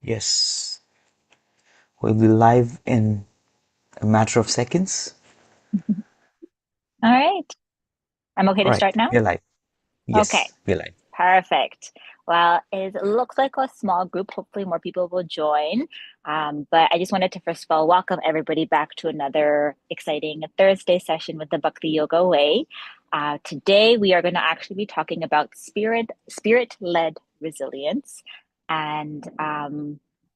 Yes, we'll be live in a matter of seconds. All right. I'm okay All to right, start now? we're live. Okay, Yes, we're live. perfect. Well, it looks like a small group. Hopefully, more people will join. But I just wanted to first of all welcome everybody back to another exciting Thursday session with the Bhakti Yoga Way. Today, we are going to actually be talking about spirit-led resilience, and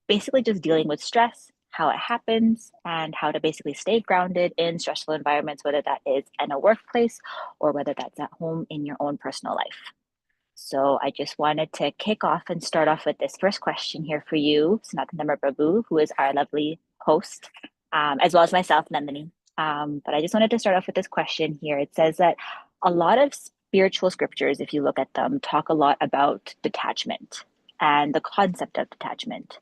basically just dealing with stress, how it happens, and how to basically stay grounded in stressful environments, whether that is in a workplace or whether that's at home in your own personal life. So I just wanted to kick off and start off with this first question here for you, Sanatana Dharma Prabhu, who is our lovely host, as well as myself, Nandini. But I just wanted to start off with this question here. It says that a lot of spiritual scriptures, if you look at them, talk a lot about detachment and the concept of detachment.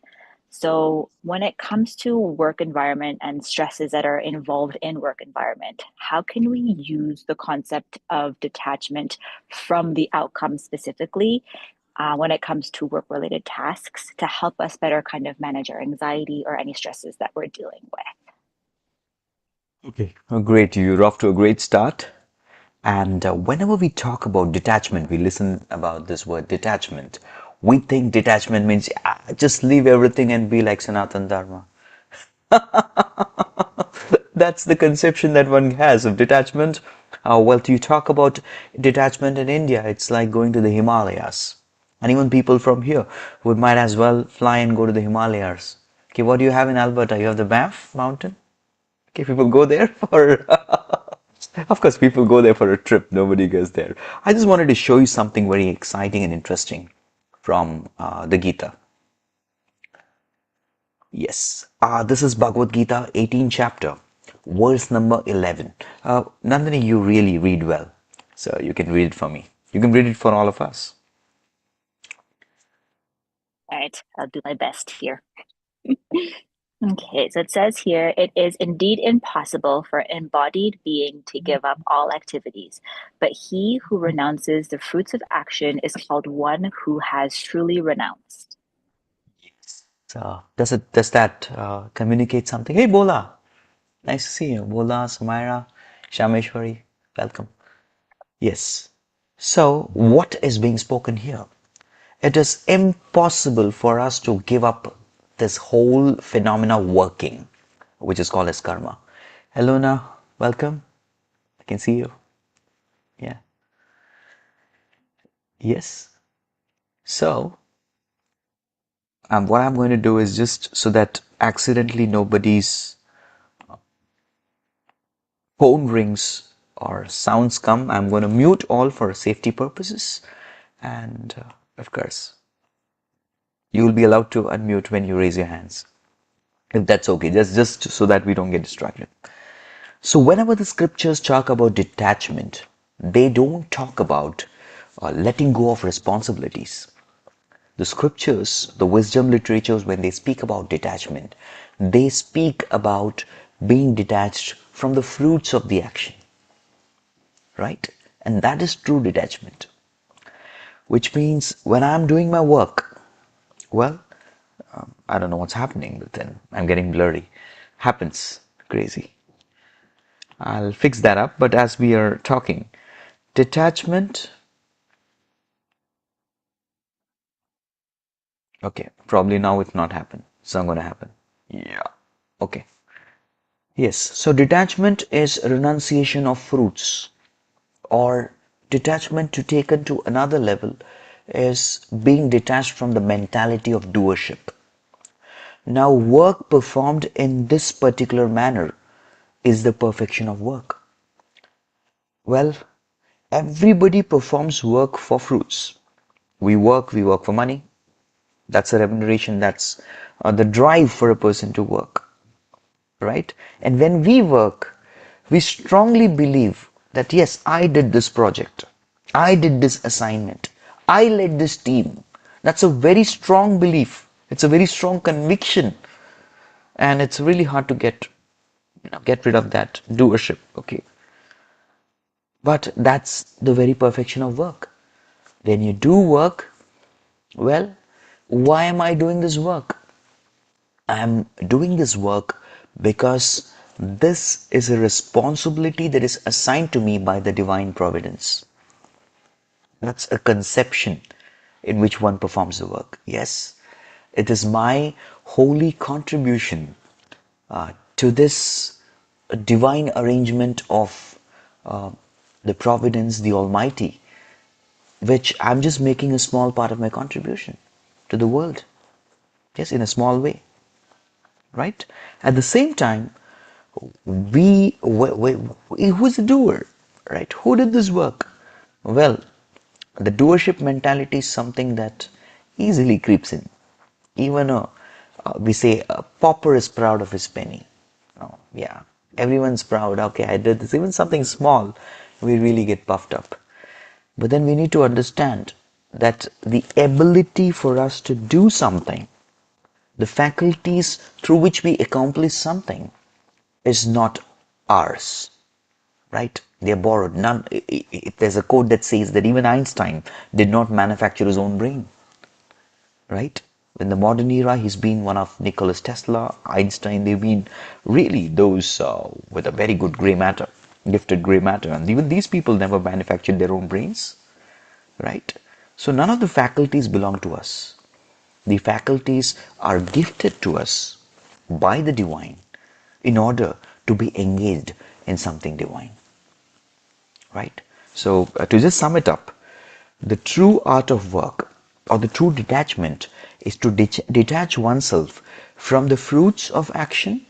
So when it comes to work environment and stresses that are involved in work environment, how can we use the concept of detachment from the outcome specifically when it comes to work related tasks to help us better kind of manage our anxiety or any stresses that we're dealing with? Okay. Oh, great. You're off to a great start. And whenever we talk about detachment, we listen about this word detachment. We think detachment means just leave everything and be like Sanatana Dharma. That's the conception that one has of detachment. Well, you talk about detachment in India, it's like going to the Himalayas. And even people from here would might as well fly and go to the Himalayas. Okay, what do you have in Alberta? You have the Banff mountain. Okay, people go there for, of course, people go there for a trip. Nobody goes there. I just wanted to show you something very exciting and interesting from the Gita. Yes, this is Bhagavad Gita, 18 chapter, verse number 11. Nandini, you really read well, so you can read it for me. You can read it for all of us. All right, I'll do my best here. Okay, so it says here, it is indeed impossible for embodied being to give up all activities, but he who renounces the fruits of action is called one who has truly renounced. So, does that communicate something? Hey, Bola, nice to see you. Bola, Samaira, Shameshwari, welcome. Yes. So, what is being spoken here? It is impossible for us to give up this whole phenomena working, which is called as karma. Hello, now, welcome. I can see you. Yeah. Yes. So, what I'm going to do is just so that accidentally nobody's phone rings or sounds come, I'm going to mute all for safety purposes. And of course, you will be allowed to unmute when you raise your hands. If that's okay, just so that we don't get distracted. So whenever the scriptures talk about detachment, they don't talk about letting go of responsibilities. The scriptures, the wisdom literatures, when they speak about detachment, they speak about being detached from the fruits of the action, right? And that is true detachment, which means when I'm doing my work, well, I don't know what's happening, but then I'm getting blurry. Happens, crazy. I'll fix that up, but as we are talking, detachment. Okay, probably now it's not happen. So I'm gonna happen. Yeah. Okay. Yes. So detachment is renunciation of fruits, or detachment to taken to another level is being detached from the mentality of doership. Now, work performed in this particular manner is the perfection of work. Well, everybody performs work for fruits. We work for money. That's a remuneration, that's the drive for a person to work, right? And when we work, we strongly believe that yes, I did this project, I did this assignment, I led this team. That's a very strong belief. It's a very strong conviction, and it's really hard to get rid of that doership. Okay, but that's the very perfection of work. When you do work, well, why am I doing this work? I'm doing this work because this is a responsibility that is assigned to me by the divine providence. That's a conception in which one performs the work. Yes, it is my holy contribution to this divine arrangement of the providence, the Almighty, which I'm just making a small part of my contribution to the world. Yes, in a small way, right? At the same time, who's the doer, right? Who did this work? Well, the doership mentality is something that easily creeps in. Even we say a pauper is proud of his penny. Oh, yeah, everyone's proud. Okay, I did this. Even something small, we really get puffed up. But then we need to understand that the ability for us to do something, the faculties through which we accomplish something, is not ours, right? They are borrowed. None. If there's a quote that says that even Einstein did not manufacture his own brain, right? In the modern era, he's been one of Nicholas Tesla, Einstein. They've been really those with a very good gray matter, gifted gray matter, and even these people never manufactured their own brains, right? So none of the faculties belong to us. The faculties are gifted to us by the divine in order to be engaged in something divine, right? So to just sum it up, the true art of work or the true detachment is to detach oneself from the fruits of action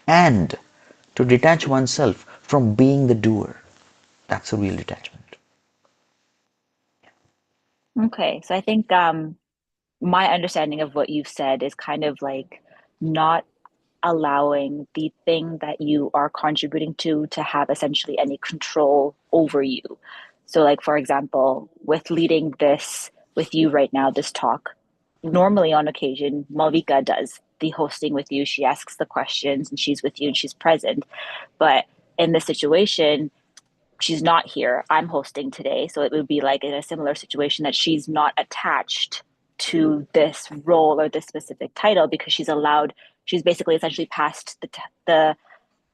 and to detach oneself from being the doer. That's a real detachment. Okay, so I think my understanding of what you've said is kind of like not allowing the thing that you are contributing to have essentially any control over you. So, like, for example, with leading this with you right now, this talk, normally on occasion, Malvika does the hosting with you. She asks the questions and she's with you and she's present. But in this situation, she's not here. I'm hosting today. So it would be like in a similar situation that she's not attached to this role or this specific title because she's basically essentially passed the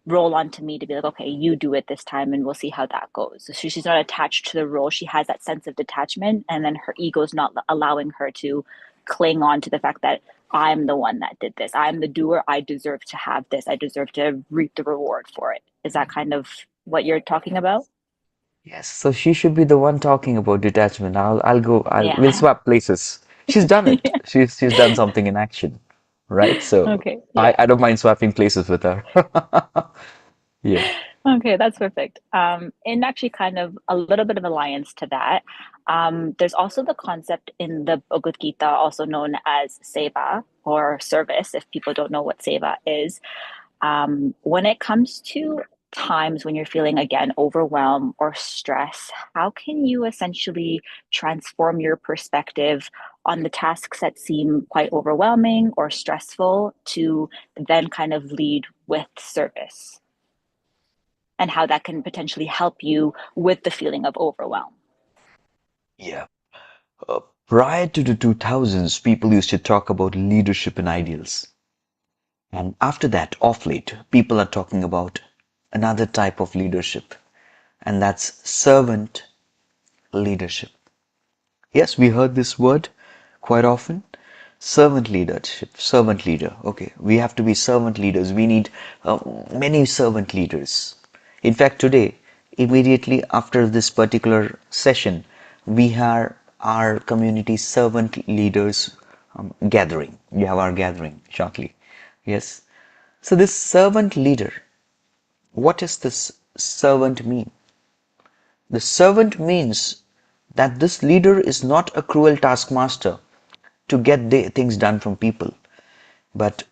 role on to me to be like, okay, you do it this time and we'll see how that goes. So she's not attached to the role. She has that sense of detachment, and then her ego's not allowing her to cling on to the fact that I'm the one that did this. I'm the doer. I deserve to have this. I deserve to reap the reward for it. Is that kind of what you're talking about? Yes, so she should be the one talking about detachment. We'll Yeah. swap places. She's done it. She's done something in action, right? So Okay. I, Yeah. I don't mind swapping places with her. Yeah. Okay, that's perfect. And actually, kind of a little bit of alliance to that. There's also the concept in the Bhagavad Gita, also known as seva or service, if people don't know what seva is. When it comes to times when you're feeling again overwhelmed or stress, how can you essentially transform your perspective on the tasks that seem quite overwhelming or stressful to then kind of lead with service? And how that can potentially help you with the feeling of overwhelm. Yeah. Prior to the 2000s, people used to talk about leadership and ideals. And after that, off late, people are talking about another type of leadership, and that's servant leadership. Yes, we heard this word quite often. Servant leadership, servant leader. Okay, we have to be servant leaders. We need many servant leaders. In fact, today, immediately after this particular session, we have our community servant leaders gathering. We have our gathering shortly. Yes. So this servant leader, what does this servant mean? The servant means that this leader is not a cruel taskmaster to get things done from people, but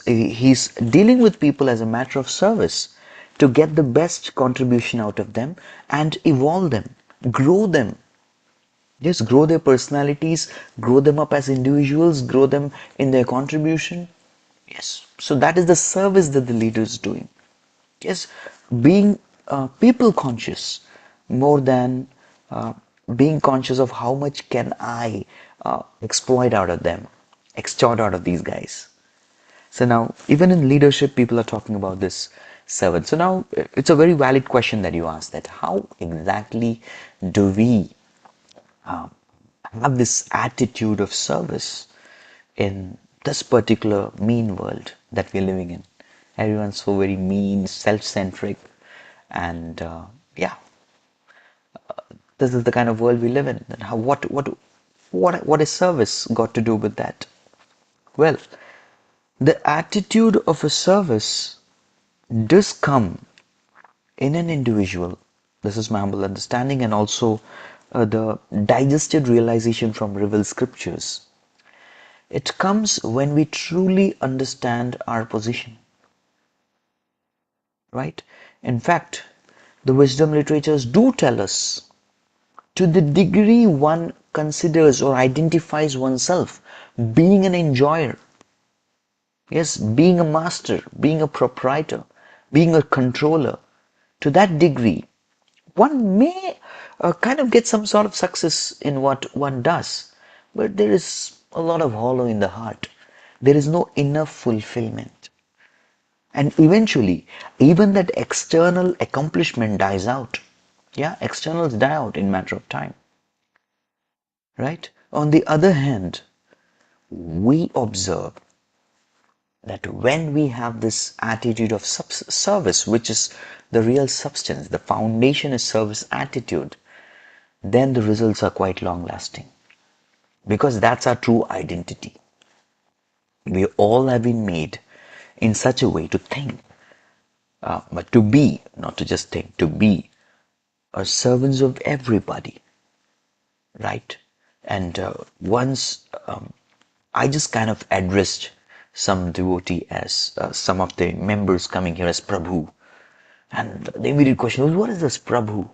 he's dealing with people as a matter of service to get the best contribution out of them and evolve them, grow them. Just grow their personalities, grow them up as individuals, grow them in their contribution. Yes. So that is the service that the leader is doing. Yes, being people conscious more than uh, being conscious of how much can I exploit out of them, extort out of these guys. So now, even in leadership, people are talking about this servant. So now, it's a very valid question that you asked, that how exactly do we have this attitude of service in this particular mean world that we're living in? Everyone's so very mean, self-centric, and yeah, this is the kind of world we live in. And how, what is service got to do with that? Well, the attitude of a service does come in an individual. This is my humble understanding, and also the digested realization from revealed scriptures. It comes when we truly understand our position, right? In fact, the wisdom literatures do tell us, to the degree one considers or identifies oneself being an enjoyer, yes, being a master, being a proprietor, being a controller, to that degree, one may kind of get some sort of success in what one does, but there is a lot of hollow in the heart. There is no enough fulfillment. And eventually, even that external accomplishment dies out. Yeah, externals die out in matter of time. Right? On the other hand, we observe that when we have this attitude of service, which is the real substance, the foundation is service attitude, then the results are quite long lasting, because that's our true identity. We all have been made in such a way to think, but to be, not to just think, to be are servants of everybody, right? And once I just kind of addressed some devotee as some of the members coming here as Prabhu. And the immediate question was, what is this Prabhu?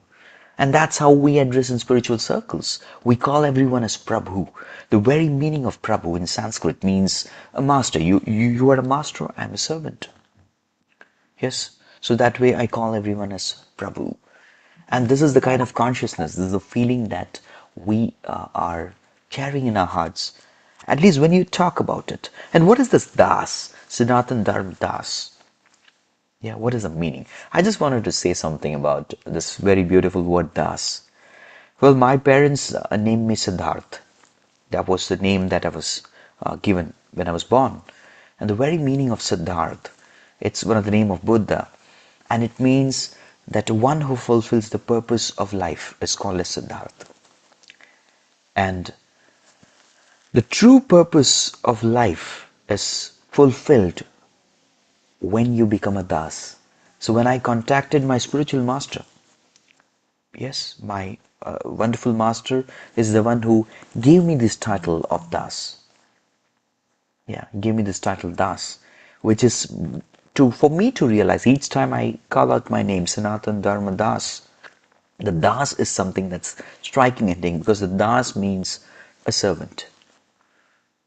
And that's how we address in spiritual circles. We call everyone as Prabhu. The very meaning of Prabhu in Sanskrit means a master. You are a master, I'm a servant. Yes? So that way I call everyone as Prabhu. And this is the kind of consciousness, this is the feeling that we are carrying in our hearts, at least when you talk about it. And what is this Das? Sanatana Dharma Das. Yeah, what is the meaning? I just wanted to say something about this very beautiful word Das. Well, my parents named me Siddharth. That was the name that I was given when I was born. And the very meaning of Siddharth, it's one of the name of Buddha. And it means that one who fulfills the purpose of life is called as Siddharth. And the true purpose of life is fulfilled when you become a Das. So when I contacted my spiritual master, yes, my wonderful master is the one who gave me this title of Das. Yeah, gave me this title Das, which is for me to realize each time I call out my name, Sanatana Dharma Das. The Das is something that's striking and thing, because the Das means a servant.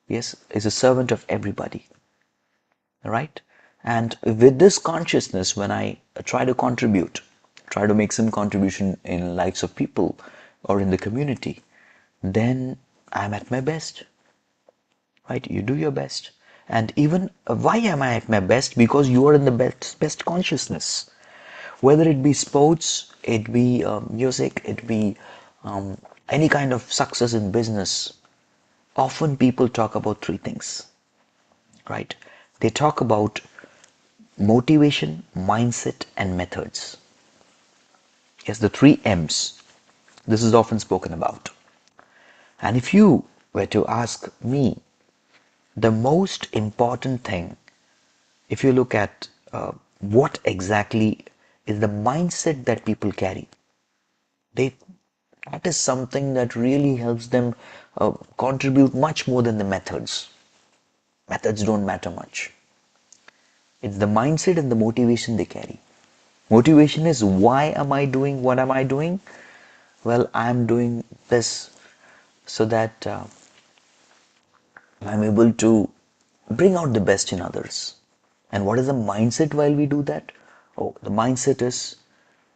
Yes, is a servant of everybody. Right? And with this consciousness, when I try to contribute, try to make some contribution in lives of people or in the community, then I'm at my best. Right? You do your best. And even why am I at my best? Because you are in the best consciousness. Whether it be sports, it be music, it be any kind of success in business, often people talk about three things, right? They talk about motivation, mindset, and methods. Yes, the three M's. This is often spoken about. And if you were to ask me, the most important thing, if you look at what exactly is the mindset that people carry, that is something that really helps them contribute much more than the methods. Methods don't matter much. It's the mindset and the motivation they carry. Motivation is, why am I doing what am I doing? Well, I'm doing this so that I'm able to bring out the best in others. And what is the mindset while we do that? Oh, the mindset is,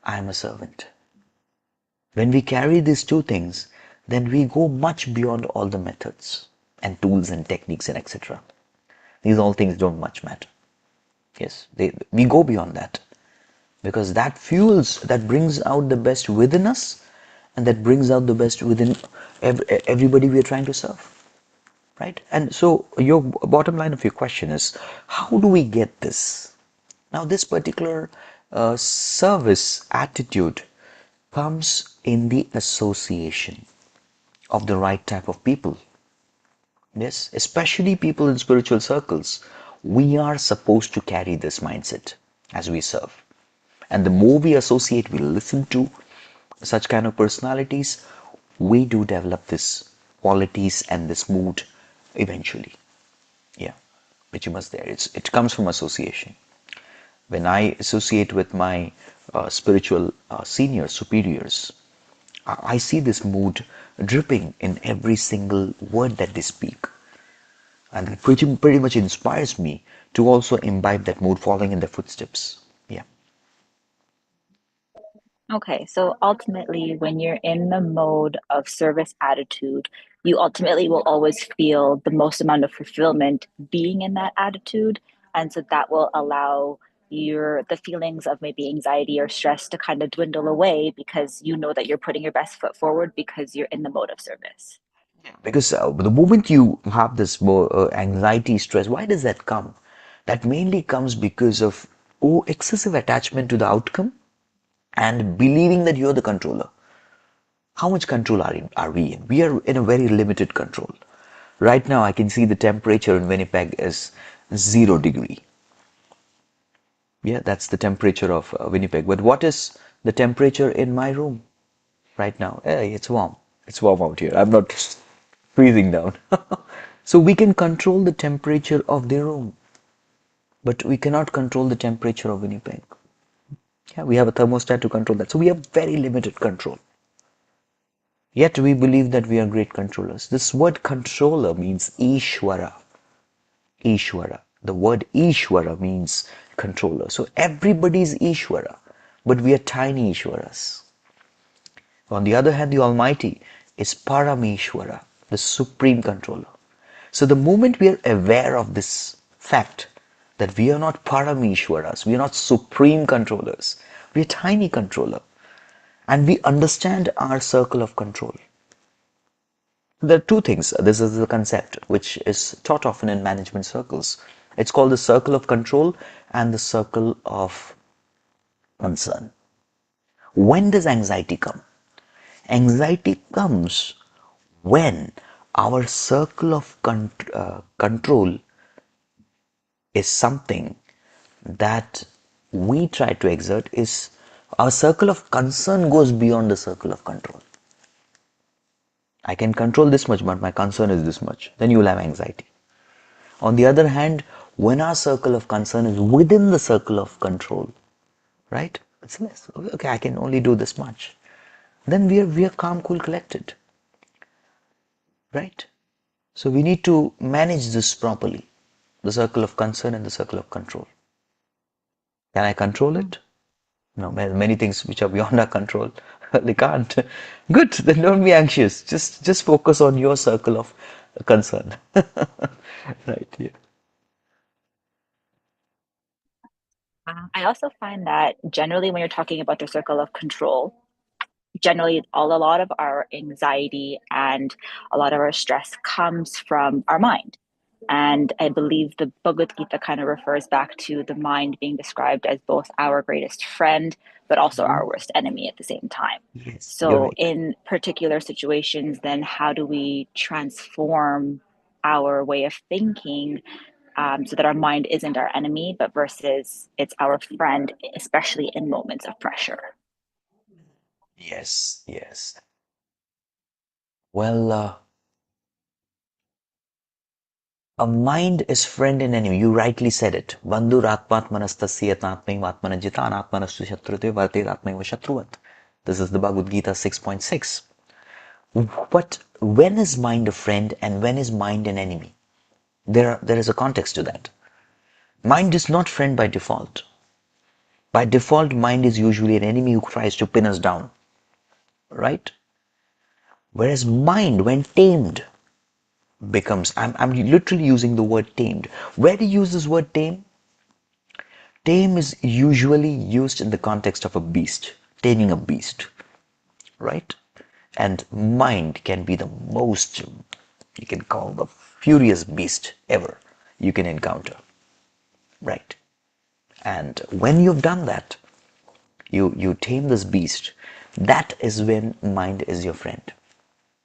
I am a servant. When we carry these two things, then we go much beyond all the methods and tools and techniques and etc. These all things don't much matter. Yes, we go beyond that, because that fuels, that brings out the best within us, and that brings out the best within everybody we are trying to serve. Right? And so your bottom line of your question is, how do we get this? Now, this particular service attitude comes in the association of the right type of people. Yes, especially people in spiritual circles. We are supposed to carry this mindset as we serve. And the more we associate, we listen to such kind of personalities, we do develop this qualities and this mood eventually. Yeah, which you must there. It comes from association. When I associate with my spiritual seniors, superiors, I see this mood dripping in every single word that they speak. And it pretty much inspires me to also imbibe that mood, following in their footsteps. Yeah. Okay, so ultimately, when you're in the mode of service attitude, you ultimately will always feel the most amount of fulfillment being in that attitude. And so that will allow the feelings of maybe anxiety or stress to kind of dwindle away because you know that you're putting your best foot forward because you're in the mode of service. Because the moment you have this more anxiety, stress, why does that come? That mainly comes because of excessive attachment to the outcome and believing that you're the controller. How much control are we in? We are in a very limited control. Right now, I can see the temperature in Winnipeg is 0 degree. Yeah, that's the temperature of Winnipeg. But what is the temperature in my room right now? Hey, it's warm. It's warm out here. I'm not freezing down. So we can control the temperature of the room, but we cannot control the temperature of Winnipeg. Yeah, we have a thermostat to control that. So we have very limited control. Yet we believe that we are great controllers. This word controller means Ishwara. Ishwara. The word Ishwara means controller. So everybody is Ishwara, but we are tiny Ishwaras. On the other hand, the Almighty is Parameshwara, the supreme controller. So the moment we are aware of this fact that we are not Parameshwaras, we are not supreme controllers, we are tiny controller, and we understand our circle of control. There are two things. This is the concept which is taught often in management circles. It's called the circle of control and the circle of concern. When does anxiety come? Anxiety comes when our circle of control is something that we try to exert, is our circle of concern goes beyond the circle of control. I can control this much, but my concern is this much. Then you will have anxiety. On the other hand, when our circle of concern is within the circle of control, right? It's less. Okay, I can only do this much. Then we are calm, cool, collected, right? So we need to manage this properly, the circle of concern and the circle of control. Can I control it? No, many things which are beyond our control, they can't. Good, then don't be anxious. Just focus on your circle of concern. Right, yeah. I also find that generally, when you're talking about the circle of control, generally a lot of our anxiety and a lot of our stress comes from our mind. And I believe the Bhagavad Gita kind of refers back to the mind being described as both our greatest friend, but also our worst enemy at the same time. Yes, you're So, right. in particular situations, then how do we transform our way of thinking so that our mind isn't our enemy, but versus it's our friend, especially in moments of pressure? Yes, yes. Well, a mind is friend and enemy. You rightly said it. Bandhur atmatmanastasya atmaivatmana jitan atmanastu shatrute vartet atmaiva shatruvat. This is the Bhagavad Gita 6.6. But when is mind a friend and when is mind an enemy? There is a context to that. Mind is not friend by default. By default, mind is usually an enemy who tries to pin us down, right? Whereas mind, when tamed, becomes, I'm literally using the word tamed. Where do you use this word tame? Tame is usually used in the context of a beast, taming a beast, right? And mind can be the most, you can call the furious beast ever you can encounter, right? And when you've done that, you tame this beast, that is when mind is your friend.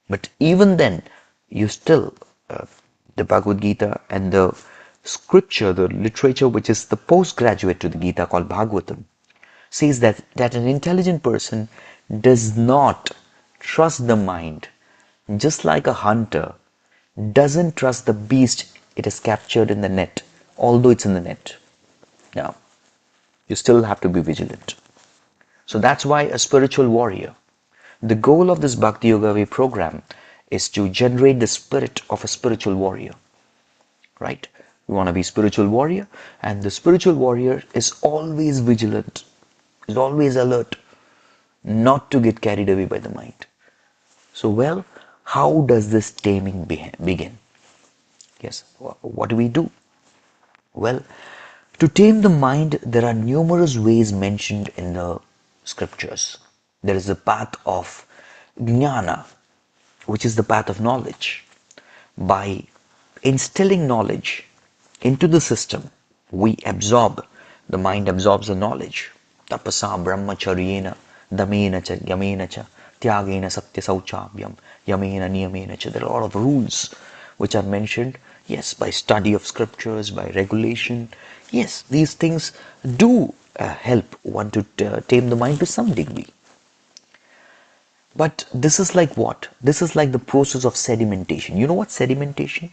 But even then, you still, the Bhagavad Gita and the scripture, the literature which is the postgraduate to the Gita called Bhagavatam, says that an intelligent person does not trust the mind, just like a hunter doesn't trust the beast it has captured in the net, although it's in the net. Now, you still have to be vigilant. So that's why a spiritual warrior, the goal of this Bhakti Yoga Way program is to generate the spirit of a spiritual warrior, right? We want to be spiritual warrior, and the spiritual warrior is always vigilant, is always alert, not to get carried away by the mind. So, well, how does this taming begin? Yes, what do we do? Well, to tame the mind, there are numerous ways mentioned in the scriptures. There is the path of jnana, which is the path of knowledge. By instilling knowledge into the system, we absorb, the mind absorbs the knowledge. Tapasa brahmacharyena damena cha yamena cha tyagena satya sauchabhyam yamena niyamena cha. There are a lot of rules which are mentioned. Yes, by study of scriptures, by regulation. Yes, these things do help one to tame the mind to some degree. But this is like what? This is like the process of sedimentation. You know what sedimentation?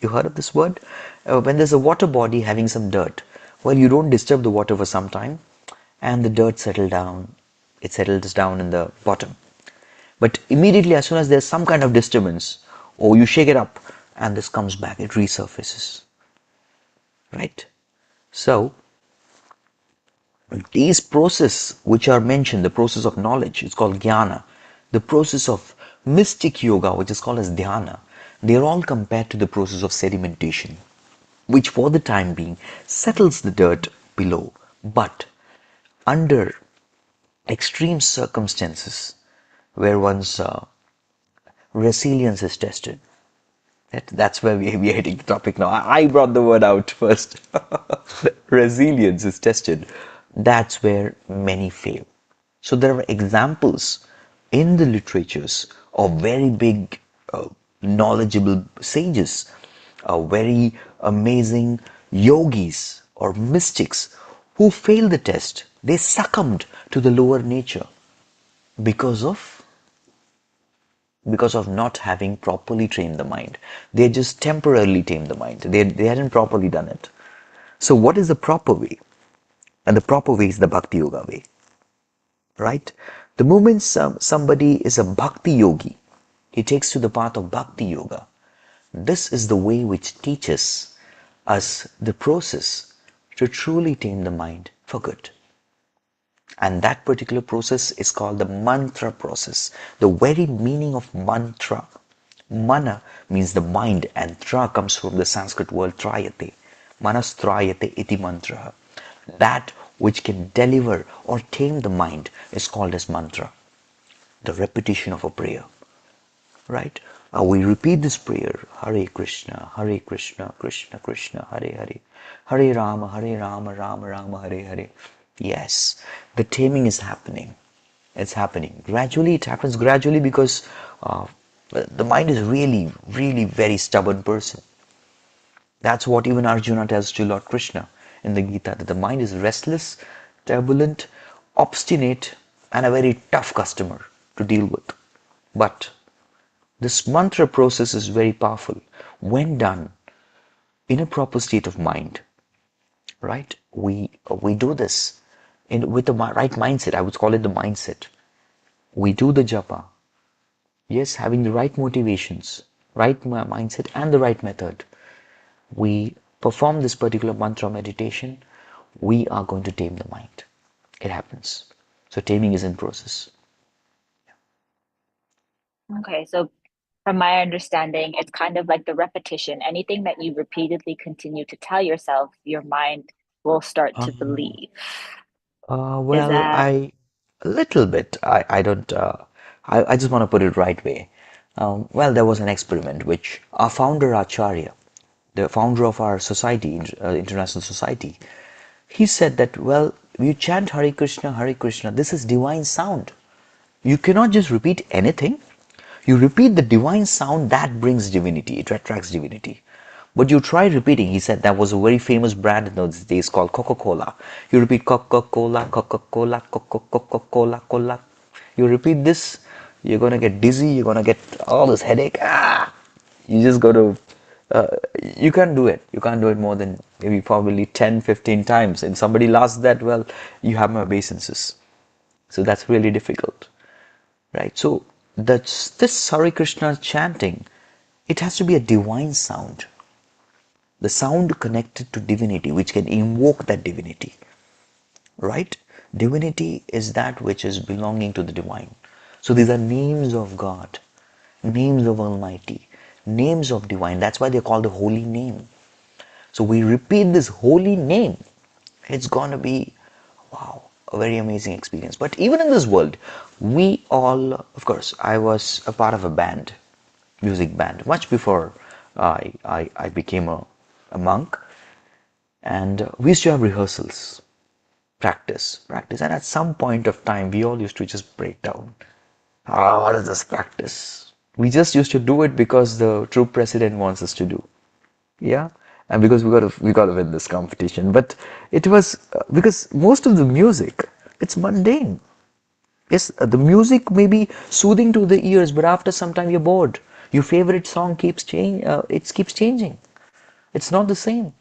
You heard of this word? When there's a water body having some dirt, well, you don't disturb the water for some time, and the dirt settles down. It settles down in the bottom. But immediately, as soon as there's some kind of disturbance, or you shake it up, and this comes back, it resurfaces. Right? So, these processes which are mentioned, the process of knowledge, it's called jnana. The process of mystic yoga, which is called as dhyana, they are all compared to the process of sedimentation, which for the time being settles the dirt below. But under extreme circumstances where one's resilience is tested, that's where we are hitting the topic now. I brought the word out first. Resilience is tested. That's where many fail. So there are examples in the literatures of very big, knowledgeable sages, very amazing yogis or mystics who failed the test. They succumbed to the lower nature because of not having properly trained the mind. They just temporarily tamed the mind. They hadn't properly done it. So what is the proper way? And the proper way is the Bhakti Yoga way. Right? The moment somebody is a Bhakti yogi, he takes to the path of Bhakti Yoga. This is the way which teaches us the process to truly tame the mind for good. And that particular process is called the mantra process. The very meaning of mantra. Mana means the mind, and tra comes from the Sanskrit word trayate. Manas trayate iti mantra. That which can deliver or tame the mind is called as mantra. The repetition of a prayer. Right? We repeat this prayer, Hare Krishna, Krishna Krishna, Hare Hare, Hare Rama, Rama Rama, Hare Hare. Yes, the taming is happening. It's happening. Gradually, it happens gradually because the mind is really, really very stubborn person. That's what even Arjuna tells to Lord Krishna in the Gita, that the mind is restless, turbulent, obstinate, and a very tough customer to deal with. But this mantra process is very powerful when done in a proper state of mind. Right? We do this with the right mindset. I would call it the mindset. We do the japa. Yes, having the right motivations, right mindset, and the right method. We perform this particular mantra meditation. We are going to tame the mind. It happens. So taming is in process. Okay, so from my understanding, it's kind of like the repetition. Anything that you repeatedly continue to tell yourself, your mind will start to Um, believe. Is well, that a little bit. I don't, I just want to put it right way. Well, there was an experiment which our founder Acharya, the founder of our society, International Society, he said that, well, you chant Hare Krishna, this is divine sound. You cannot just repeat anything. You repeat the divine sound that brings divinity, it attracts divinity. But you try repeating, he said that was a very famous brand in those days called Coca-Cola. You repeat Coca-Cola, Coca-Cola, Coca-Cola, Cola. You repeat this, you're gonna get dizzy, you're gonna get all this headache. You just got to, uh, you can't do it. You can't do it more than maybe probably 10, 15 times. And somebody asks that, well, you have my obeisances. So that's really difficult, right? So that's this Hare Krishna chanting, it has to be a divine sound, the sound connected to divinity, which can invoke that divinity, right? Divinity is that which is belonging to the divine. So these are names of God, names of Almighty, names of divine. That's why they're called the holy name. So we repeat this holy name. It's going to be, wow, a very amazing experience. But even in this world, we all, of course, I was a part of a band, music band, much before I became a monk. And we used to have rehearsals, practice. And at some point of time, we all used to just break down. Ah, what is this practice? We just used to do it because the true president wants us to do. Yeah, and because we got to win this competition. But it was because most of the music, it's mundane. Yes, the music may be soothing to the ears, but after some time you're bored. Your favorite song keeps change. It keeps changing. It's not the same.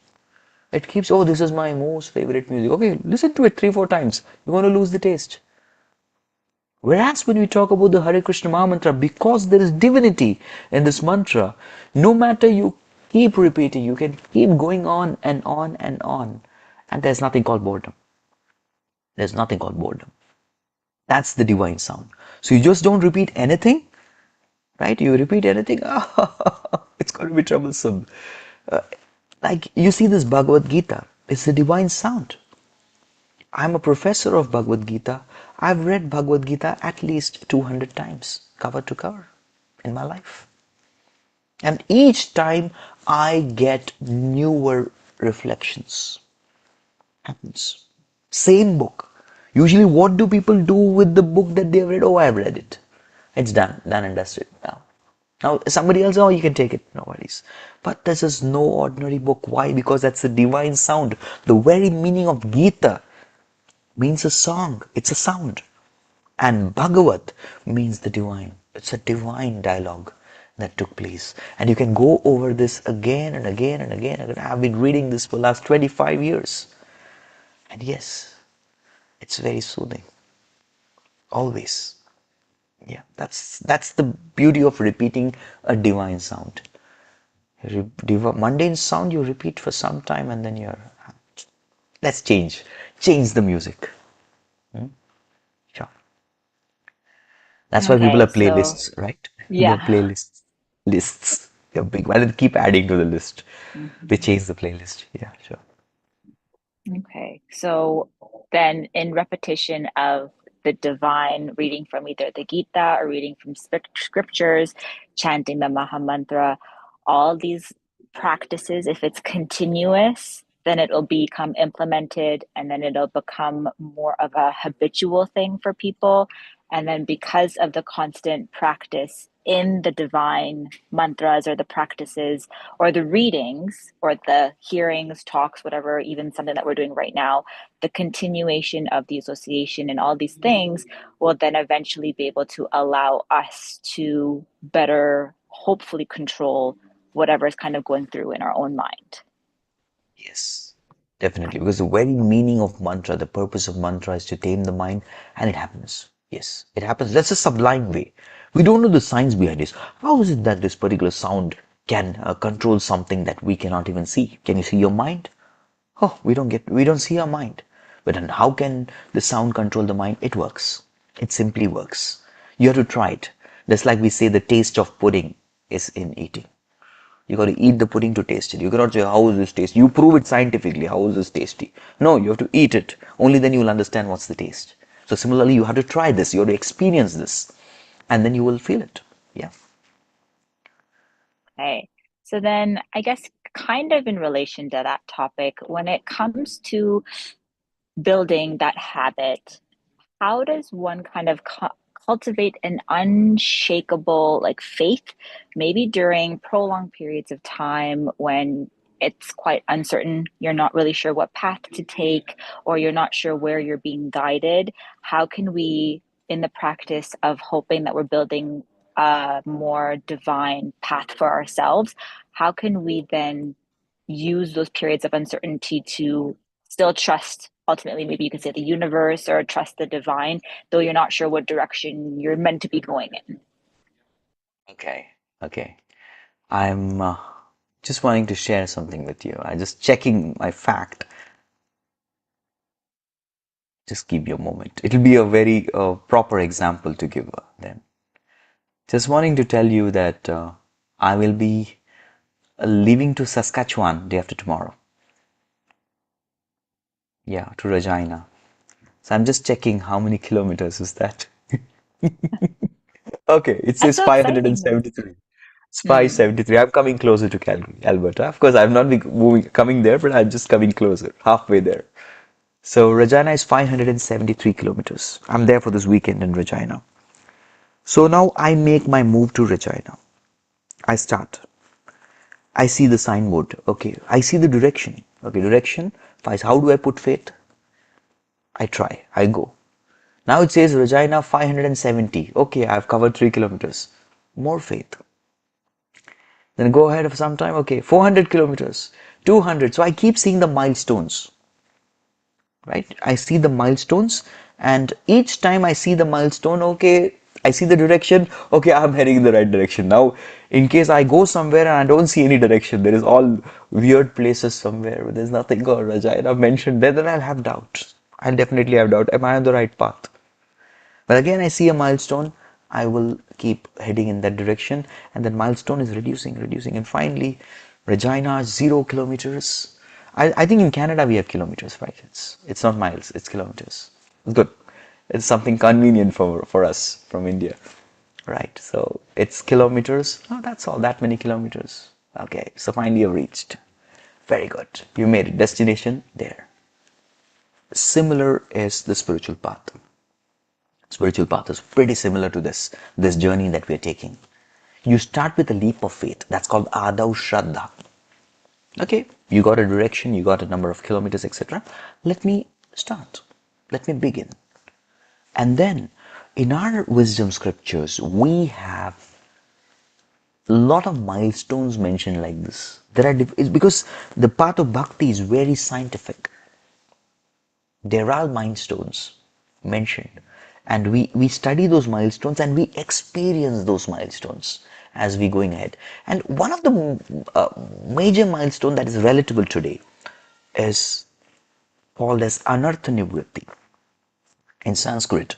It keeps, oh, this is my most favorite music. Okay, listen to it 3, 4 times. You're going to lose the taste. Whereas when we talk about the Hare Krishna Maha Mantra, because there is divinity in this mantra, no matter you keep repeating, you can keep going on and on and on. And there's nothing called boredom. There's nothing called boredom. That's the divine sound. So you just don't repeat anything, right? You repeat anything, it's going to be troublesome. Like you see this Bhagavad Gita, it's the divine sound. I'm a professor of Bhagavad Gita. I've read Bhagavad Gita at least 200 times, cover to cover, in my life. And each time I get newer reflections. Happens. Same book. Usually, what do people do with the book that they've read? Oh, I've read it. It's done and dusted now. Now, somebody else, oh, you can take it, no worries. But this is no ordinary book. Why? Because that's the divine sound. The very meaning of Gita means a song, it's a sound. And Bhagavat means the divine. It's a divine dialogue that took place. And you can go over this again and again and again and again. I've been reading this for the last 25 years. And yes, it's very soothing. Always. Yeah, that's the beauty of repeating a divine sound. Mundane sound you repeat for some time and then you're, let's change the music. Sure. That's why people okay? have So playlists, right? They have yeah. playlists, lists. They're big. Why don't they keep adding to the list? They Mhm. change the playlist. Yeah, sure. Okay, so then in repetition of the divine, reading from either the Gita or reading from scriptures, chanting the Maha Mantra, all these practices, if it's continuous, then it'll become implemented and then it'll become more of a habitual thing for people. And then because of the constant practice in the divine mantras or the practices or the readings or the hearings, talks, whatever, even something that we're doing right now, the continuation of the association and all these things will then eventually be able to allow us to better, hopefully, control whatever is kind of going through in our own mind. Yes, definitely. Because the very meaning of mantra, the purpose of mantra is to tame the mind, and it happens. Yes, it happens. That's a sublime way. We don't know the science behind this. How is it that this particular sound can control something that we cannot even see? Can you see your mind? Oh, we don't see our mind. But then how can the sound control the mind? It works. It simply works. You have to try it. Just like we say the taste of pudding. is in eating. You got to eat the pudding to taste it. You cannot say, how is this tasty? You prove it scientifically. How is this tasty? No, you have to eat it. Only then you will understand what's the taste. So similarly, you have to try this. You have to experience this. And then you will feel it. Yeah. Okay. So then I guess kind of in relation to that topic, when it comes to building that habit, how does one kind of cultivate an unshakable like faith, maybe during prolonged periods of time when it's quite uncertain, you're not really sure what path to take, or you're not sure where you're being guided? How can we, in the practice of hoping that we're building a more divine path for ourselves, how can we then use those periods of uncertainty to still trust, ultimately maybe you could say the universe, or trust the divine, though you're not sure what direction you're meant to be going in? Okay. Okay. I'm just wanting to share something with you. I'm just checking my fact. Just give me a moment. It'll be a very proper example to give then. Just wanting to tell you that I will be leaving to Saskatchewan day after tomorrow. Yeah, to Regina. So I'm just checking how many kilometers is that. Okay, it That's says so exciting. 573. It's Hmm. 573. I'm coming closer to Calgary, Alberta. Of course, I'm not coming there, but I'm just coming closer, halfway there. So Regina is 573 kilometers. I'm there for this weekend in Regina. So now I make my move to Regina. I start. I see the signboard. Okay, I see the direction. Okay, direction. How do I put faith? I try. I go. Now it says Regina 570. Okay, I've covered 3 kilometers. More faith. Then go ahead of some time. Okay, 400 kilometers, 200. So I keep seeing the milestones, right? I see the milestones, and each time I see the milestone, okay, I see the direction. Okay, I'm heading in the right direction. Now, in case I go somewhere and I don't see any direction, there is all weird places somewhere where there's nothing called Regina mentioned there, then I'll have doubt. I'll definitely have doubt. Am I on the right path? But again, I see a milestone, I will keep heading in that direction, and that milestone is reducing, reducing, and finally, Regina 0 kilometers. I think in Canada we have kilometers, right? It's not miles, it's kilometers. Good. It's something convenient for us from India, right? So it's kilometers. Oh, that's all. That many kilometers. Okay. So finally you've reached. Very good. You made it. Destination there. Similar is the spiritual path. Spiritual path is pretty similar to this journey that we are taking. You start with a leap of faith. That's called Adav Shraddha. Okay, you got a direction, you got a number of kilometers, etc. Let me start. Let me begin. And then in our wisdom scriptures, we have a lot of milestones mentioned like this. It's because the path of bhakti is very scientific. There are milestones mentioned, and we study those milestones and we experience those milestones as we going ahead. And one of the major milestone that is relatable today is called as anartha nivritti. In Sanskrit,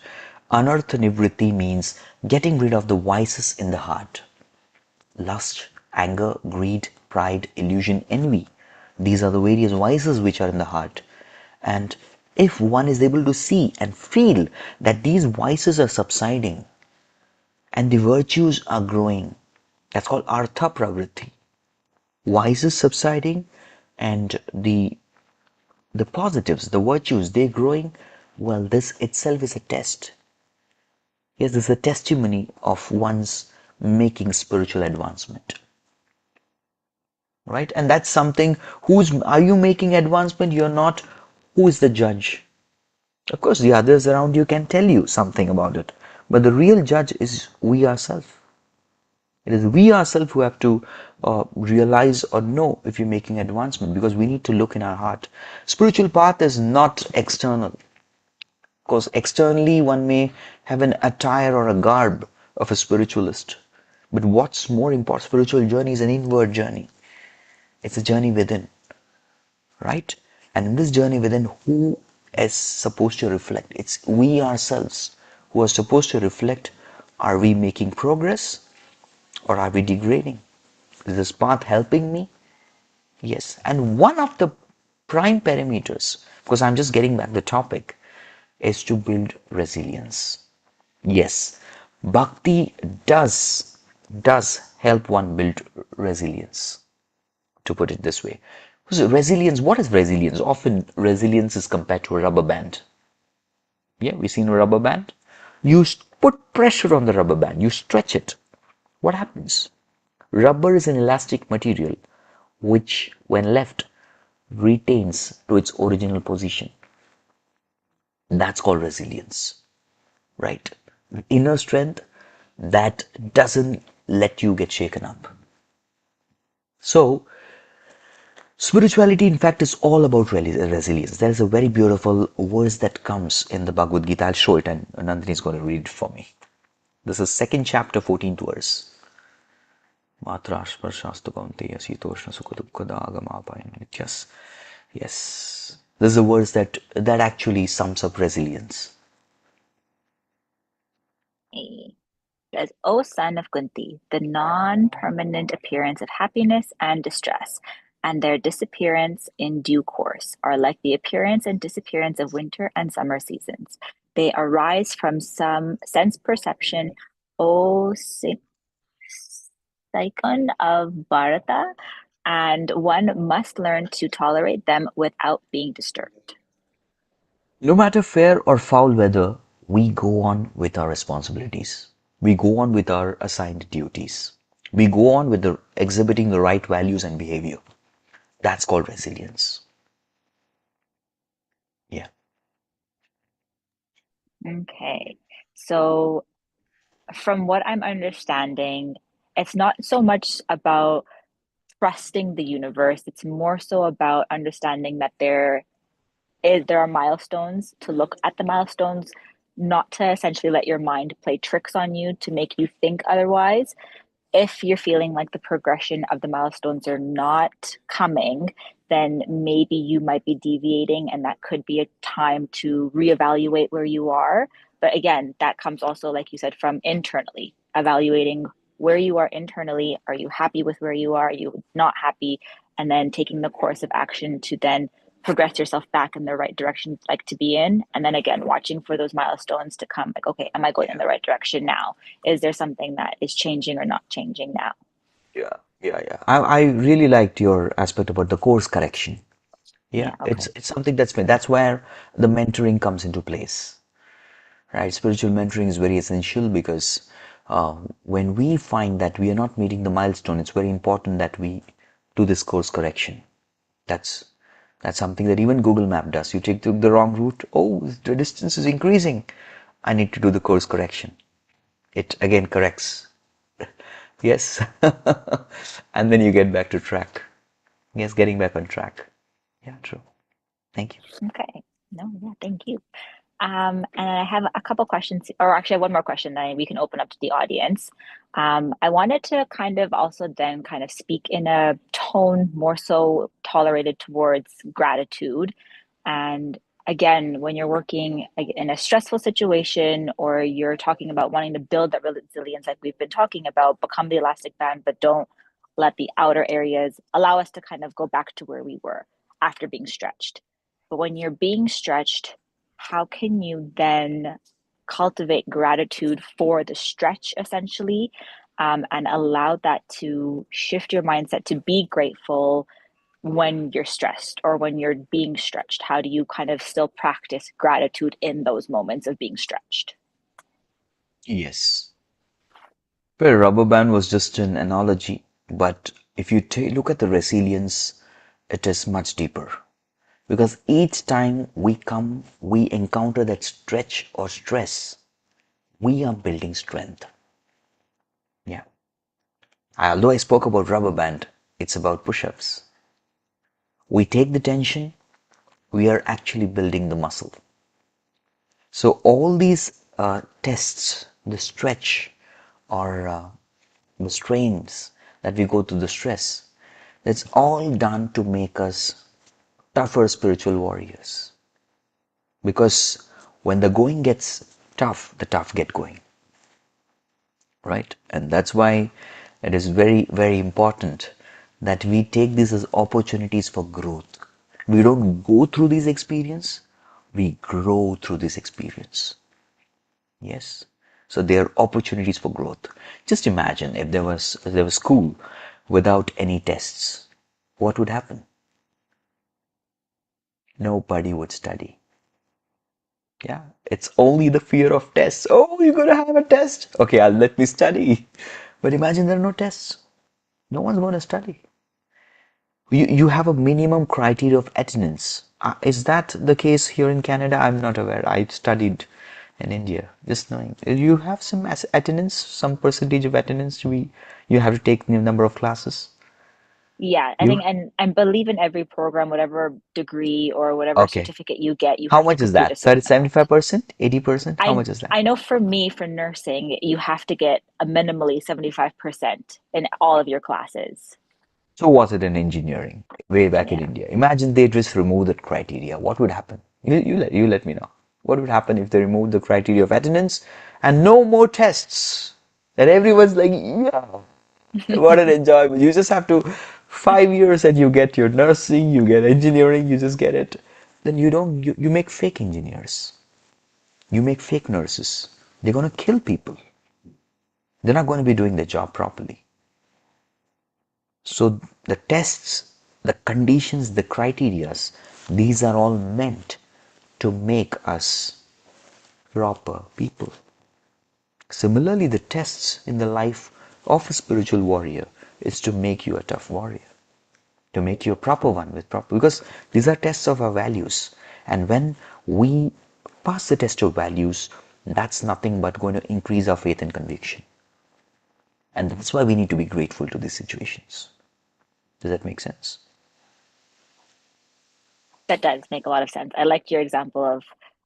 anartha nivritti means getting rid of the vices in the heart: lust, anger, greed, pride, illusion, envy. These are the various vices which are in the heart. And if one is able to see and feel that these vices are subsiding and the virtues are growing, that's called artha pravritti. Vices subsiding and the positives, the virtues, they're growing. Well, this itself is a test. Yes, this is a testimony of one's making spiritual advancement. Right? And that's something. Are you making advancement? You're not. Who is the judge? Of course, the others around you can tell you something about it, but the real judge is we ourselves. It is we ourselves who have to realize or know if you're making advancement, because we need to look in our heart. Spiritual path is not external. Of course, externally one may have an attire or a garb of a spiritualist, but what's more important, spiritual journey is an inward journey. It's a journey within, right? And in this journey within, who is supposed to reflect? It's we ourselves who are supposed to reflect. Are we making progress, or are we degrading? Is this path helping me? Yes. And one of the prime parameters, because I'm just getting back the topic, is to build resilience. Yes, bhakti does help one build resilience, to put it this way. So resilience, what is resilience? Often resilience is compared to a rubber band. Yeah, we've seen a rubber band. You put pressure on the rubber band, you stretch it. What happens? Rubber is an elastic material which, when left, retains to its original position. That's called resilience, right? Inner strength that doesn't let you get shaken up. So, spirituality, in fact, is all about resilience. There is a very beautiful verse that comes in the Bhagavad Gita. I'll show it, and Nandini is going to read it for me. This is second chapter, 14th verse. Yes. This is a verse that actually sums up resilience. As, O son of Kunti, the non-permanent appearance of happiness and distress, and their disappearance in due course, are like the appearance and disappearance of winter and summer seasons. They arise from some sense perception, O Saikon of Bharata, and one must learn to tolerate them without being disturbed. No matter fair or foul weather, we go on with our responsibilities. We go on with our assigned duties. We go on with exhibiting the right values and behavior. That's called resilience. Yeah. Okay. So, from what I'm understanding, it's not so much about trusting the universe. It's more so about understanding that there are milestones, to look at the milestones, not to essentially let your mind play tricks on you to make you think otherwise. If you're feeling like the progression of the milestones are not coming, then maybe you might be deviating, and that could be a time to reevaluate where you are. But again, that comes also, like you said, from internally evaluating where you are internally. Are you happy with where you are? Are you not happy? And then taking the course of action to then progress yourself back in the right direction you'd like to be in. And then again, watching for those milestones to come, like, okay, am I going in the right direction now? Is there something that is changing or not changing now? Yeah. I really liked your aspect about the course correction. Yeah, Yeah, okay. it's something that's where the mentoring comes into place, right? Spiritual mentoring is very essential because when we find that we are not meeting the milestone, it's very important that we do this course correction. That's something that even Google Map does. You take the wrong route. Oh, the distance is increasing. I need to do the course correction. It again corrects. Yes. And then you get back to track. Yes, getting back on track. Yeah, true. Thank you. Okay. No, yeah, thank you. And I have a couple questions, or actually, I have one more question that we can open up to the audience. I wanted to kind of also then kind of speak in a tone more so tolerated towards gratitude. And again, when you're working in a stressful situation, or you're talking about wanting to build that resilience, like we've been talking about, become the elastic band, but don't let the outer areas allow us to kind of go back to where we were after being stretched. But when you're being stretched, how can you then cultivate gratitude for the stretch essentially, and allow that to shift your mindset to be grateful when you're stressed or when you're being stretched? How do you kind of still practice gratitude in those moments of being stretched? Yes. Well, rubber band was just an analogy, but if you look at the resilience, it is much deeper. Because each time we encounter that stretch or stress, we are building strength. Yeah. Although I spoke about rubber band, it's about push-ups. We take the tension, we are actually building the muscle. So all these tests, the stretch or the strains that we go through, the stress, it's all done to make us tougher spiritual warriors. Because when the going gets tough, the tough get going. Right? And that's why It is very, very important that we take these as opportunities for growth. We don't go through this experience, we grow through this experience. Yes. So there are opportunities for growth. Just imagine if there was school without any tests. What would happen? Nobody would study. Yeah, it's only the fear of tests. Oh, you're gonna have a test. Okay, I'll let me study. But imagine there are no tests. No one's gonna study. You have a minimum criteria of attendance. Is that the case here in Canada? I'm not aware. I studied in India. Just knowing. You have some attendance, some percentage of attendance to be. You have to take the number of classes. Yeah, I You think, and believe in every program, whatever degree or whatever okay? certificate you get, you How have to much is complete a that? certain amount. 75%, 80%? How I much is that? I know for me, for nursing, you have to get a minimally 75% in all of your classes. So was it in engineering way back in Yeah. India? Imagine they just remove that criteria. What would happen? You let me know. What would happen if they remove the criteria of attendance and no more tests? And everyone's like, yeah, what an enjoyment. You just have to 5 years and you get your nursing, you get engineering, you just get it. Then you make fake engineers. You make fake nurses. They're gonna kill people. They're not going to be doing their job properly. So the tests, the conditions, the criterias, these are all meant to make us proper people. Similarly, the tests in the life of a spiritual warrior is to make you a tough warrior, to make you a proper one with proper, because these are tests of our values. And when we pass the test of values, that's nothing but going to increase our faith and conviction. And that's why we need to be grateful to these situations. Does that make sense? That does make a lot of sense. I liked your example of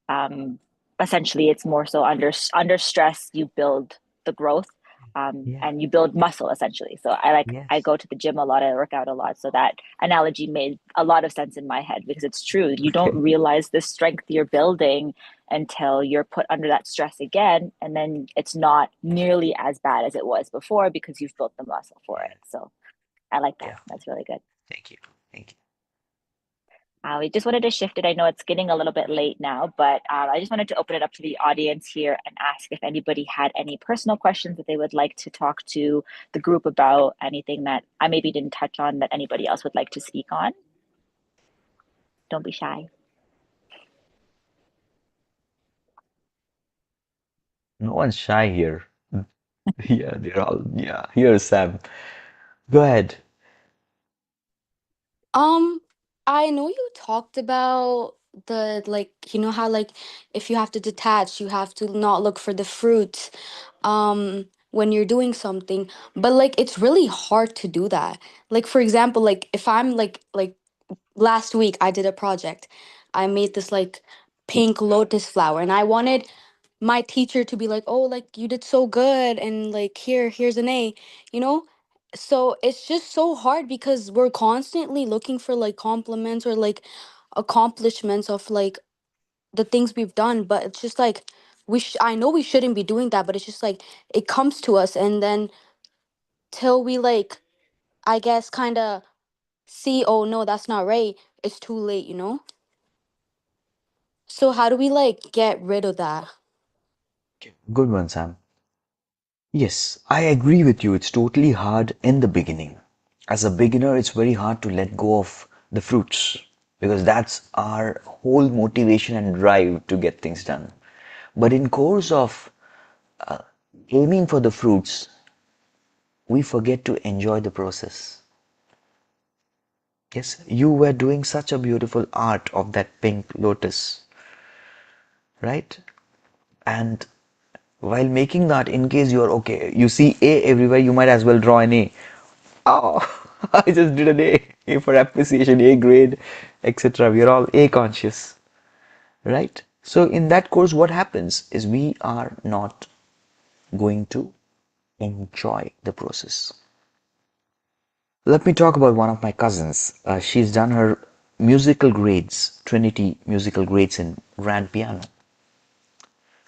um, essentially it's more so under stress you build the growth, Yeah. and you build muscle essentially. So I Yes. go to the gym a lot, I work out a lot. So that analogy made a lot of sense in my head because it's true. You don't Okay. realize the strength you're building until you're put under that stress again, and then it's not nearly as bad as it was before because you've built the muscle for it. Yeah. So I like that. Yeah. That's really good. Thank you. Thank you. We just wanted to shift it. I know it's getting a little bit late now, but I just wanted to open it up to the audience here and ask if anybody had any personal questions that they would like to talk to the group about, anything that I maybe didn't touch on that anybody else would like to speak on. Don't be shy. No one's shy here. Yeah, they're all, yeah. Here's Sam. Go ahead. Um, I know you talked about the like, you know how like if you have to detach, you have to not look for the fruit when you're doing something. But like it's really hard to do that. Like for example, like if I'm like last week I did a project. I made this like pink lotus flower and I wanted my teacher to be like, "Oh, like you did so good and like here's an A," you know? So it's just so hard because we're constantly looking for like compliments or like accomplishments of like the things we've done, but it's just like I know we shouldn't be doing that, but it's just like it comes to us and then till we like I guess kind of see, "Oh no, that's not right." It's too late, you know? So how do we like get rid of that? Good one, Sam. Yes, I agree with you. It's totally hard in the beginning. As a beginner, it's very hard to let go of the fruits because that's our whole motivation and drive to get things done. But in course of aiming for the fruits, we forget to enjoy the process. Yes, you were doing such a beautiful art of that pink lotus, right? And while making that, in case you're okay, you see A everywhere, you might as well draw an A. Oh, I just did an A. A for appreciation, A grade, etc. We are all A conscious, right? So in that course, what happens is we are not going to enjoy the process. Let me talk about one of my cousins. She's done her musical grades, Trinity musical grades in grand piano.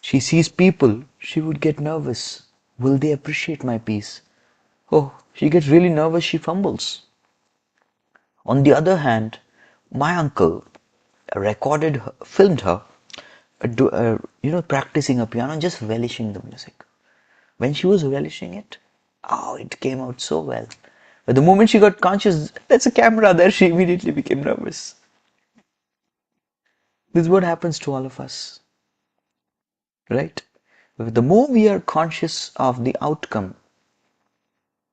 She sees people, she would get nervous. Will they appreciate my piece? Oh, she gets really nervous, she fumbles. On the other hand, my uncle recorded her, filmed her, practicing a piano, just relishing the music. When she was relishing it, oh, it came out so well. But the moment she got conscious, there's a camera there, she immediately became nervous. This is what happens to all of us, right? The more we are conscious of the outcome,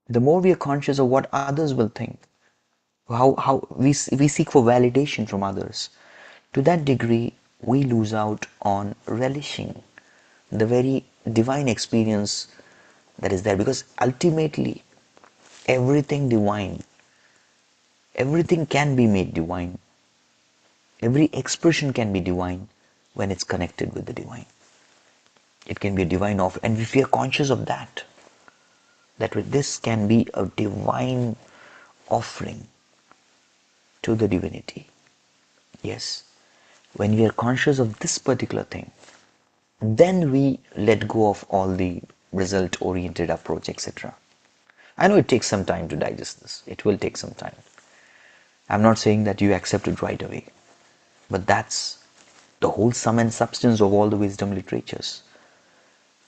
the more we are conscious of what others will think, how we seek for validation from others, to that degree we lose out on relishing the very divine experience that is there, because ultimately everything divine, everything can be made divine, every expression can be divine when it's connected with the divine. It can be a divine offer, and if we are conscious of that, this can be a divine offering to the divinity. Yes, when we are conscious of this particular thing, then we let go of all the result oriented approach, etc. I know it takes some time to digest this. It will take some time. I'm not saying that you accept it right away, but that's the whole sum and substance of all the wisdom literatures.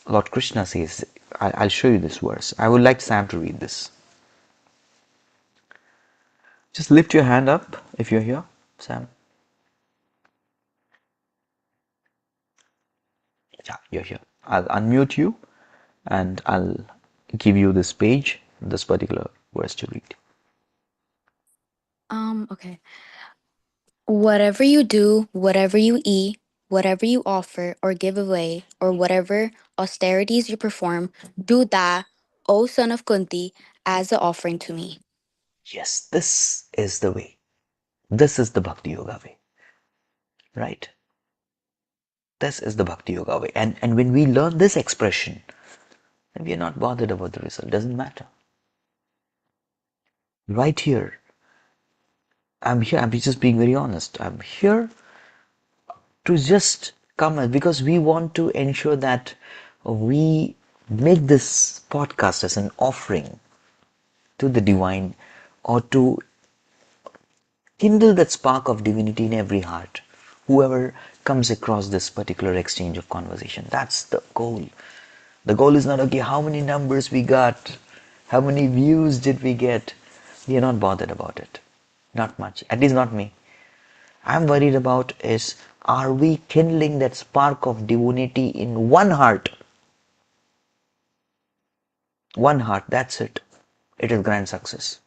Lord Krishna says, I'll show you this verse. I would like Sam to read this. Just lift your hand up if you're here, Sam. Yeah, you're here. I'll unmute you and I'll give you this page, this particular verse to read. Okay. Whatever you do, whatever you eat, whatever you offer or give away, or whatever austerities you perform, do that, O son of Kunti, as an offering to me. Yes, this is the way. This is the Bhakti Yoga way. Right? This is the Bhakti Yoga way. And when we learn this expression, then we are not bothered about the result. Doesn't matter. Right here, I'm here. I'm just being very honest. I'm here to just come because we want to ensure that we make this podcast as an offering to the divine, or to kindle that spark of divinity in every heart, whoever comes across this particular exchange of conversation. That's the goal. The goal is not, okay, how many numbers we got, how many views did we get. We are not bothered about it. Not much. At least not me. I'm worried about is, are we kindling that spark of divinity in one heart? One heart, that's it. It is grand success.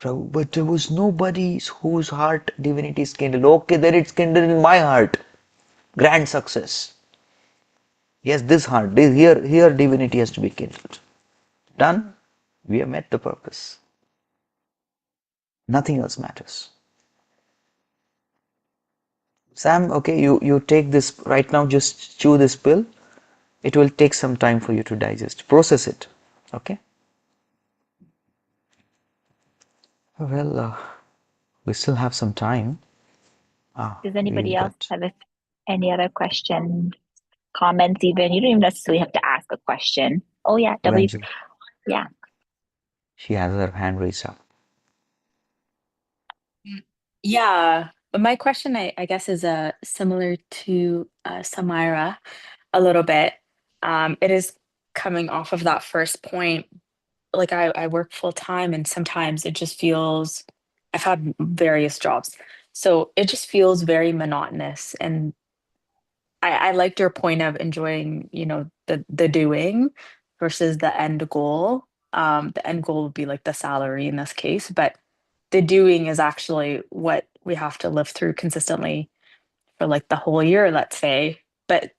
But there was nobody whose heart divinity is kindled. Okay, then it's kindled in my heart. Grand success. Yes, this heart, here divinity has to be kindled. Done. We have met the purpose. Nothing else matters. Sam, okay, you take this right now, just chew this pill. It will take some time for you to digest. Process it. Okay? Well, we still have some time. Does anybody We've else got have any other questions, comments even? You don't even necessarily have to ask a question. Oh yeah, Ranjit. yeah. She has her hand raised up. Yeah, but my question, I guess, is similar to Samira a little bit. It is coming off of that first point. Like I work full time, and sometimes it just feels, I've had various jobs, so it just feels very monotonous. And I liked your point of enjoying, the doing versus the end goal. The end goal would be like the salary in this case, but the doing is actually what we have to live through consistently for like the whole year, let's say. But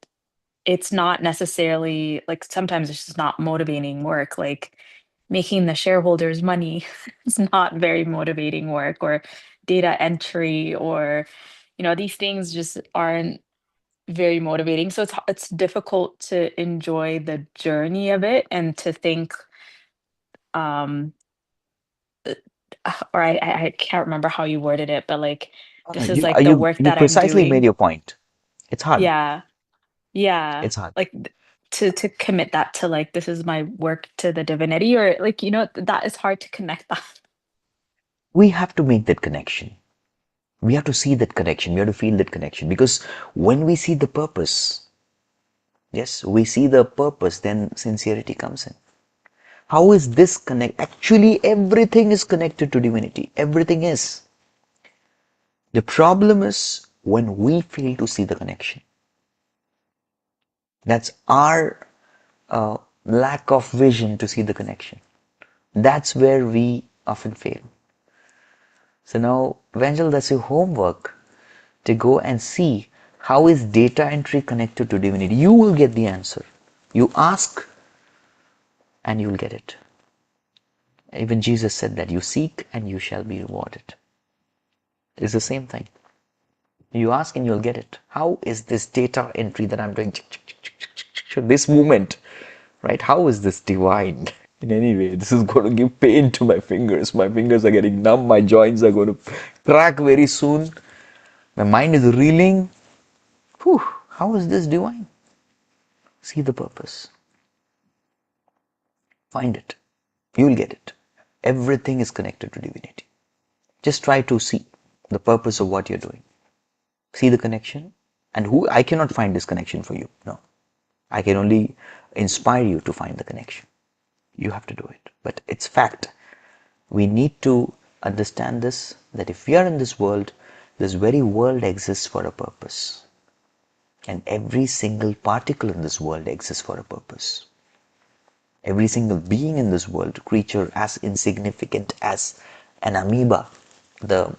it's not necessarily like, sometimes it's just not motivating work. Like making the shareholders money is not very motivating work, or data entry, or these things just aren't very motivating. So it's difficult to enjoy the journey of it, and to think, um or I can't remember how you worded it, but like, this is You, like the you, work you that I'm precisely made doing. your point. It's hard. Yeah. Yeah. It's hard. Like to commit that to like, this is my work to the divinity, or like, that is hard to connect that. We have to make that connection. We have to see that connection. We have to feel that connection, because when we see the purpose, yes, we see the purpose, then sincerity comes in. How is this connect? Actually, everything is connected to divinity. Everything is. The problem is when we fail to see the connection. That's our lack of vision to see the connection. That's where we often fail. So now, Vangel, that's your homework, to go and see how is data entry connected to divinity. You will get the answer. You ask and you will get it. Even Jesus said that you seek and you shall be rewarded. It's the same thing. You ask and you'll get it. How is this data entry that I'm doing, this movement, right? How is this divine? In any way, this is going to give pain to my fingers. My fingers are getting numb. My joints are going to crack very soon. My mind is reeling. Whew, how is this divine? See the purpose. Find it. You'll get it. Everything is connected to divinity. Just try to see the purpose of what you're doing. See the connection. And I cannot find this connection for you. No. I can only inspire you to find the connection. You have to do it. But it's fact. We need to understand this, that if we are in this world, this very world exists for a purpose. And every single particle in this world exists for a purpose. Every single being in this world, creature as insignificant as an amoeba, the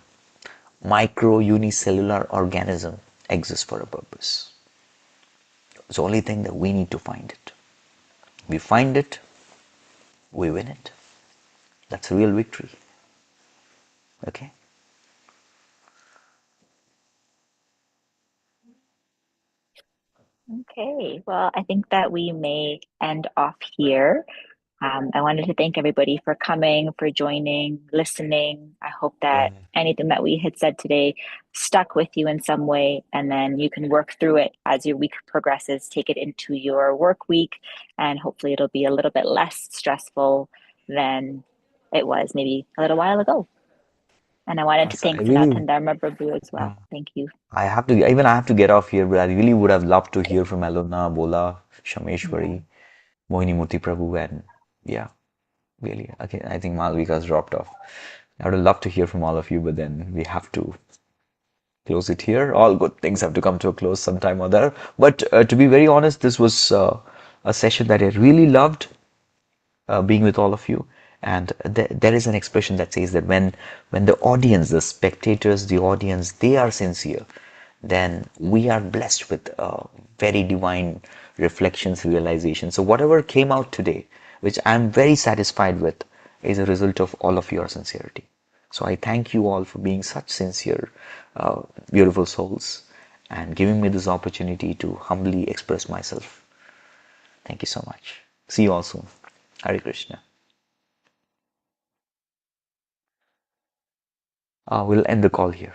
micro unicellular organism, exists for a purpose. It's the only thing that we need to find it. We find it, we win it. That's a real victory. Okay? Okay, well, I think that we may end off here. I wanted to thank everybody for coming, for joining, listening. I hope that anything that we had said today stuck with you in some way, and then you can work through it as your week progresses, take it into your work week, and hopefully it'll be a little bit less stressful than it was maybe a little while ago. And I wanted to So I thank really, Sanatana Dharma Prabhu as well. Thank you. I have to get off here, but I really would have loved to hear from Alona, Bola, Shameshwari, Mohini Murthy Prabhu, and yeah, really. Okay, I think Malvika's dropped off. I would love to hear from all of you, but then we have to close it here. All good things have to come to a close sometime or other. But to be very honest, this was a session that I really loved being with all of you. And there is an expression that says that when the audience, the spectators, the audience, they are sincere, then we are blessed with very divine reflections, realizations. So whatever came out today, which I'm very satisfied with, is a result of all of your sincerity. So I thank you all for being such sincere, beautiful souls, and giving me this opportunity to humbly express myself. Thank you so much. See you all soon. Hare Krishna. We'll end the call here.